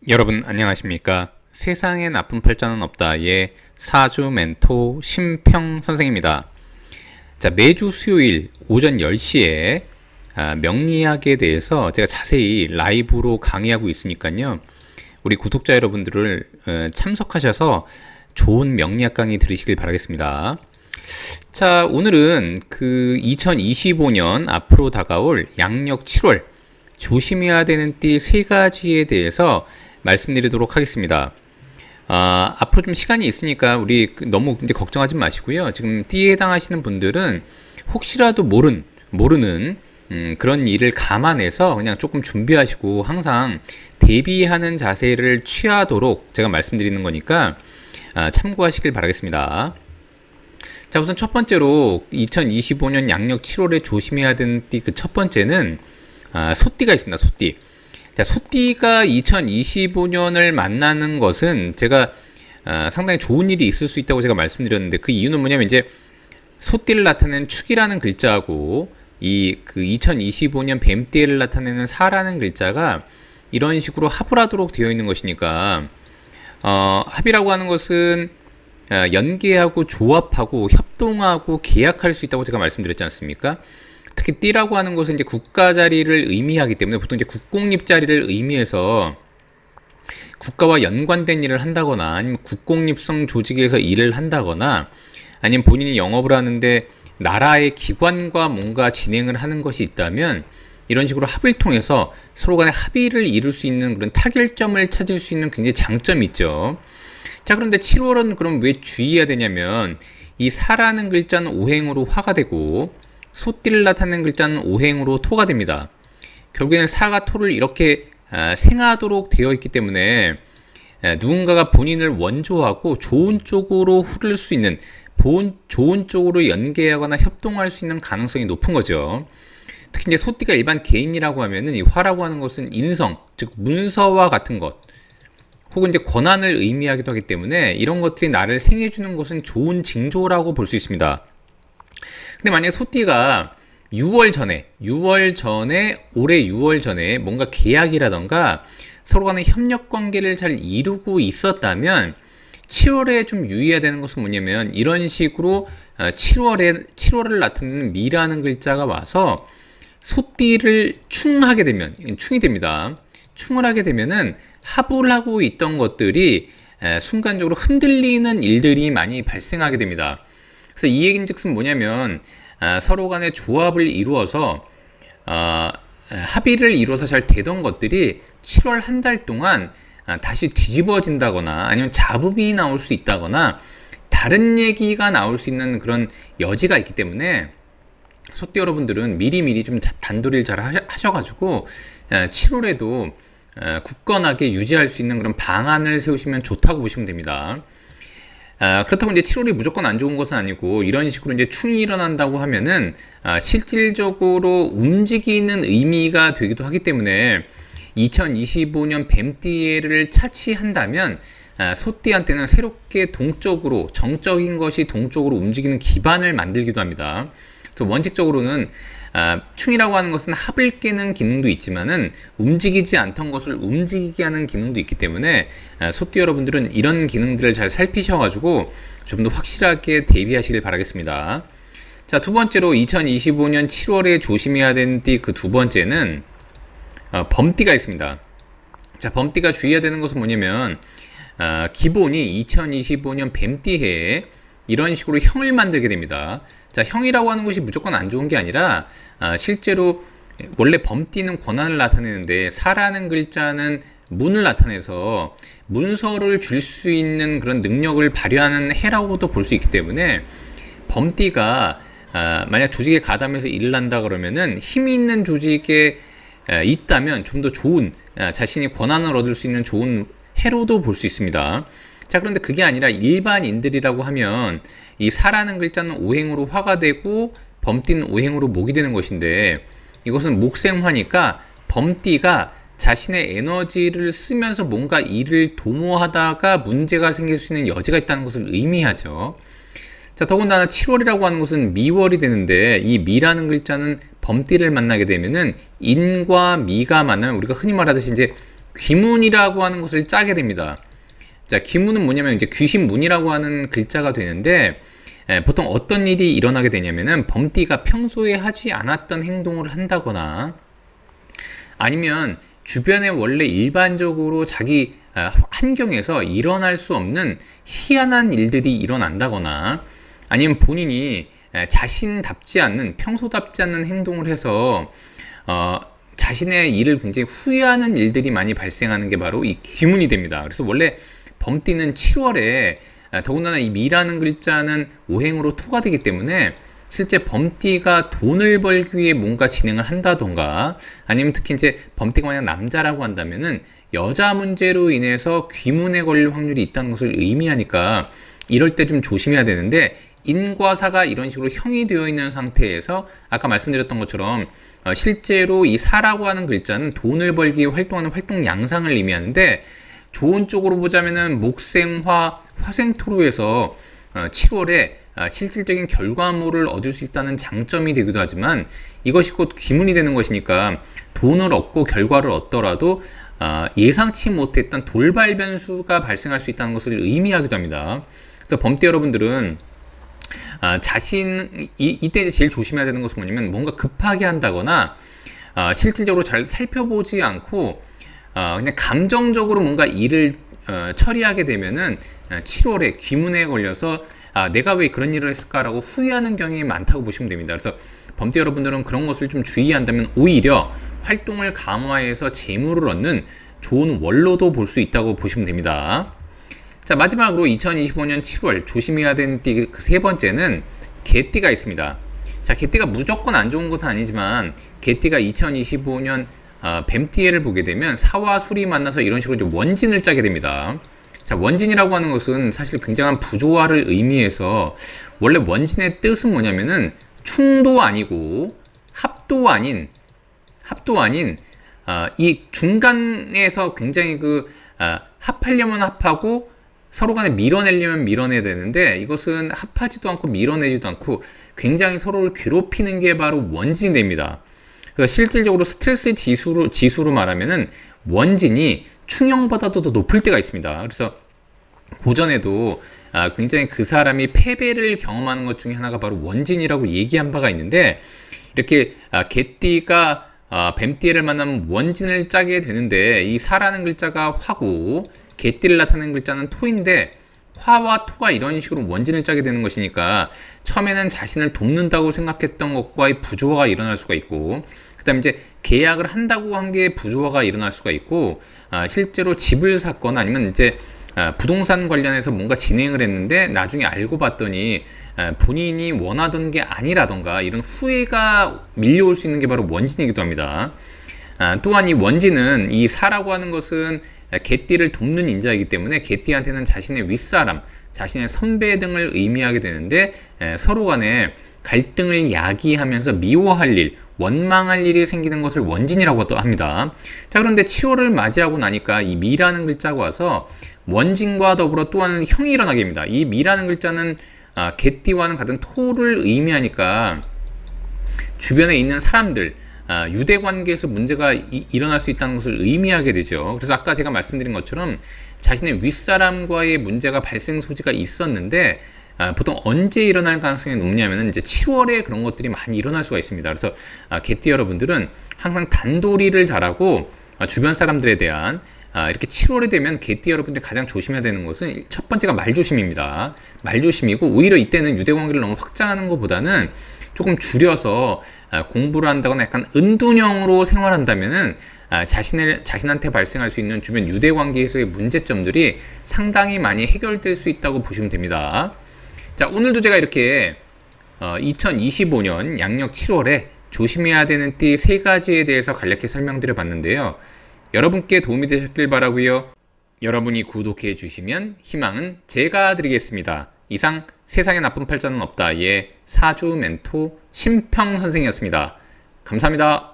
여러분 안녕하십니까? 세상에 나쁜 팔자는 없다의 사주 멘토 심평 선생입니다. 자, 매주 수요일 오전 10시에 명리학에 대해서 제가 자세히 라이브로 강의하고 있으니까요. 우리 구독자 여러분들을 참석하셔서 좋은 명리학 강의 들으시길 바라겠습니다. 자, 오늘은 그 2025년 앞으로 다가올 양력 7월 조심해야 되는 띠 3가지에 대해서 말씀드리도록 하겠습니다. 앞으로 좀 시간이 있으니까 우리 너무 이제 걱정하지 마시고요. 지금 띠에 해당하시는 분들은 혹시라도 모르는 그런 일을 감안해서 그냥 조금 준비하시고 항상 대비하는 자세를 취하도록 제가 말씀드리는 거니까 참고하시길 바라겠습니다. 자, 우선 첫 번째로 2025년 양력 7월에 조심해야 되는 띠 그 첫 번째는 소띠가 있습니다. 소띠. 자, 소띠가 2025년을 만나는 것은 제가 상당히 좋은 일이 있을 수 있다고 제가 말씀드렸는데, 그 이유는 뭐냐면 이제 소띠를 나타내는 축이라는 글자하고 그 2025년 뱀띠를 나타내는 사라는 글자가 이런 식으로 합을 하도록 되어 있는 것이니까, 합이라고 하는 것은 연계하고 조합하고 협동하고 계약할 수 있다고 제가 말씀드렸지 않습니까? 특히 띠라고 하는 것은 이제 국가 자리를 의미하기 때문에 보통 이제 국공립 자리를 의미해서 국가와 연관된 일을 한다거나 아니면 국공립성 조직에서 일을 한다거나 아니면 본인이 영업을 하는데 나라의 기관과 뭔가 진행을 하는 것이 있다면 이런 식으로 합을 통해서 서로 간의 합의를 이룰 수 있는 그런 타결점을 찾을 수 있는 굉장히 장점이 있죠. 자, 그런데 7월은 그럼 왜 주의해야 되냐면 이 사라는 글자는 오행으로 화가 되고 소띠를 나타내는 글자는 오행으로 토가 됩니다. 결국에는 사가 토를 이렇게 생하도록 되어 있기 때문에 누군가가 본인을 원조하고 좋은 쪽으로 흐를 수 있는, 좋은 쪽으로 연계하거나 협동할 수 있는 가능성이 높은 거죠. 특히 이제 소띠가 일반 개인이라고 하면은 이 화라고 하는 것은 인성, 즉 문서와 같은 것, 혹은 이제 권한을 의미하기도 하기 때문에 이런 것들이 나를 생해주는 것은 좋은 징조라고 볼 수 있습니다. 근데 만약에 소띠가 올해 6월 전에 뭔가 계약이라던가 서로 간의 협력 관계를 잘 이루고 있었다면 7월에 좀 유의해야 되는 것은 뭐냐면 이런 식으로 7월을 나타내는 미라는 글자가 와서 소띠를 충하게 되면, 충이 됩니다. 충을 하게 되면은 합을 하고 있던 것들이 순간적으로 흔들리는 일들이 많이 발생하게 됩니다. 그래서 이 얘기인즉슨 뭐냐면 서로 간의 조합을 이루어서 합의를 이루어서 잘 되던 것들이 7월 한 달 동안 다시 뒤집어진다거나 아니면 잡음이 나올 수 있다거나 다른 얘기가 나올 수 있는 그런 여지가 있기 때문에 소띠 여러분들은 미리미리 좀 단도리를 잘 하셔가지고 7월에도 굳건하게 유지할 수 있는 그런 방안을 세우시면 좋다고 보시면 됩니다. 그렇다고 이제 7월이 무조건 안 좋은 것은 아니고 이런 식으로 이제 충이 일어난다고 하면은 실질적으로 움직이는 의미가 되기도 하기 때문에 2025년 뱀띠를 차치한다면 소띠한테는 새롭게 동적으로, 정적인 것이 동적으로 움직이는 기반을 만들기도 합니다. 그래서 원칙적으로는 충이라고 하는 것은 합을 깨는 기능도 있지만은 움직이지 않던 것을 움직이게 하는 기능도 있기 때문에 소띠 여러분들은 이런 기능들을 잘 살피셔가지고 좀 더 확실하게 대비하시길 바라겠습니다. 자, 두 번째로 2025년 7월에 조심해야 되는 띠 그 두 번째는 범띠가 있습니다. 자, 범띠가 주의해야 되는 것은 뭐냐면 기본이 2025년 뱀띠해에 이런 식으로 형을 만들게 됩니다. 자, 형이라고 하는 것이 무조건 안 좋은 게 아니라 실제로 원래 범띠는 권한을 나타내는데 사라는 글자는 문을 나타내서 문서를 줄 수 있는 그런 능력을 발휘하는 해라고도 볼 수 있기 때문에 범띠가 만약 조직에 가담해서 일을 한다 그러면은 힘이 있는 조직에 있다면 좀 더 좋은, 자신이 권한을 얻을 수 있는 좋은 해로도 볼 수 있습니다. 자, 그런데 그게 아니라 일반인들이라고 하면 이 사라는 글자는 오행으로 화가 되고 범띠는 오행으로 목이 되는 것인데 이것은 목생화니까 범띠가 자신의 에너지를 쓰면서 뭔가 일을 도모하다가 문제가 생길 수 있는 여지가 있다는 것을 의미하죠. 자, 더군다나 7월이라고 하는 것은 미월이 되는데 이 미라는 글자는 범띠를 만나게 되면은 인과 미가 만나면 우리가 흔히 말하듯이 이제 귀문이라고 하는 것을 짜게 됩니다. 자, 귀문은 뭐냐면 이제 귀신문이라고 하는 글자가 되는데, 보통 어떤 일이 일어나게 되냐면은 범띠가 평소에 하지 않았던 행동을 한다거나, 아니면 주변에 원래 일반적으로 자기 환경에서 일어날 수 없는 희한한 일들이 일어난다거나, 아니면 본인이 자신답지 않는, 평소답지 않는 행동을 해서 자신의 일을 굉장히 후회하는 일들이 많이 발생하는 게 바로 이 귀문이 됩니다. 그래서 원래 범띠는 7월에 더군다나 이 미라는 글자는 오행으로 토가 되기 때문에 실제 범띠가 돈을 벌기 위해 뭔가 진행을 한다던가, 아니면 특히 이제 범띠가 만약 남자라고 한다면은 여자 문제로 인해서 귀문에 걸릴 확률이 있다는 것을 의미하니까 이럴 때 좀 조심해야 되는데, 인과사가 이런 식으로 형이 되어 있는 상태에서 아까 말씀드렸던 것처럼 실제로 이 사라고 하는 글자는 돈을 벌기 위해 활동하는 활동 양상을 의미하는데, 좋은 쪽으로 보자면은 목생화, 화생토로에서 7월에 실질적인 결과물을 얻을 수 있다는 장점이 되기도 하지만, 이것이 곧 귀문이 되는 것이니까 돈을 얻고 결과를 얻더라도 예상치 못했던 돌발 변수가 발생할 수 있다는 것을 의미하기도 합니다. 그래서 범띠 여러분들은 이때 제일 조심해야 되는 것은 뭐냐면, 뭔가 급하게 한다거나 실질적으로 잘 살펴보지 않고 그냥 감정적으로 뭔가 일을 처리하게 되면은 7월에 귀문에 걸려서 내가 왜 그런 일을 했을까라고 후회하는 경향이 많다고 보시면 됩니다. 그래서 범띠 여러분들은 그런 것을 좀 주의한다면 오히려 활동을 강화해서 재물을 얻는 좋은 원로도 볼 수 있다고 보시면 됩니다. 자, 마지막으로 2025년 7월 조심해야 되는 띠 그 세 번째는 개띠가 있습니다. 자, 개띠가 무조건 안 좋은 것은 아니지만, 개띠가 2025년 뱀띠해를 보게 되면 사와 술이 만나서 이런 식으로 이제 원진을 짜게 됩니다. 자, 원진이라고 하는 것은 사실 굉장한 부조화를 의미해서, 원래 원진의 뜻은 뭐냐면은 충도 아니고 합도 아닌 이 중간에서 굉장히 합하려면 합하고 서로 간에 밀어내려면 밀어내야 되는데, 이것은 합하지도 않고 밀어내지도 않고 굉장히 서로를 괴롭히는 게 바로 원진이 됩니다. 그래서 실질적으로 스트레스 지수로 말하면은 원진이 충형보다도 더 높을 때가 있습니다. 그래서 고전에도 굉장히 그 사람이 패배를 경험하는 것 중에 하나가 바로 원진이라고 얘기한 바가 있는데, 이렇게 개띠가 뱀띠를 만나면 원진을 짜게 되는데, 이 사라는 글자가 화고 개띠를 나타내는 글자는 토인데, 화와 토가 이런 식으로 원진을 짜게 되는 것이니까 처음에는 자신을 돕는다고 생각했던 것과의 부조화가 일어날 수가 있고, 그 다음에 이제 계약을 한다고 한 게 부조화가 일어날 수가 있고, 실제로 집을 샀거나 아니면 이제 부동산 관련해서 뭔가 진행을 했는데 나중에 알고 봤더니 본인이 원하던 게 아니라던가 이런 후회가 밀려올 수 있는 게 바로 원진이기도 합니다. 또한 이 원진은, 이 사라고 하는 것은 개띠를 돕는 인자이기 때문에 개띠한테는 자신의 윗사람, 자신의 선배 등을 의미하게 되는데, 서로 간에 갈등을 야기하면서 미워할 일, 원망할 일이 생기는 것을 원진이라고 또 합니다. 자, 그런데 7월을 맞이하고 나니까 이 미라는 글자가 와서 원진과 더불어 또한 형이 일어나게 됩니다. 이 미라는 글자는 개띠와는 같은 토를 의미하니까 주변에 있는 사람들, 유대 관계에서 문제가 일어날 수 있다는 것을 의미하게 되죠. 그래서 아까 제가 말씀드린 것처럼 자신의 윗사람과의 문제가 발생 소지가 있었는데, 보통 언제 일어날 가능성이 높냐면 이제 7월에 그런 것들이 많이 일어날 수가 있습니다. 그래서 개띠 여러분들은 항상 단도리를 잘하고 주변 사람들에 대한 이렇게 7월이 되면 개띠 여러분들이 가장 조심해야 되는 것은 첫 번째가 말조심입니다. 말조심이고, 오히려 이때는 유대 관계를 너무 확장하는 것보다는 조금 줄여서 공부를 한다거나 약간 은둔형으로 생활한다면은 자신한테 발생할 수 있는 주변 유대 관계에서의 문제점들이 상당히 많이 해결될 수 있다고 보시면 됩니다. 자, 오늘도 제가 이렇게 2025년 양력 7월에 조심해야 되는 띠 3가지에 대해서 간략히 설명드려 봤는데요. 여러분께 도움이 되셨길 바라고요. 여러분이 구독해 주시면 희망은 제가 드리겠습니다. 이상 세상에 나쁜 팔자는 없다의 사주 멘토 심평 선생이었습니다. 감사합니다.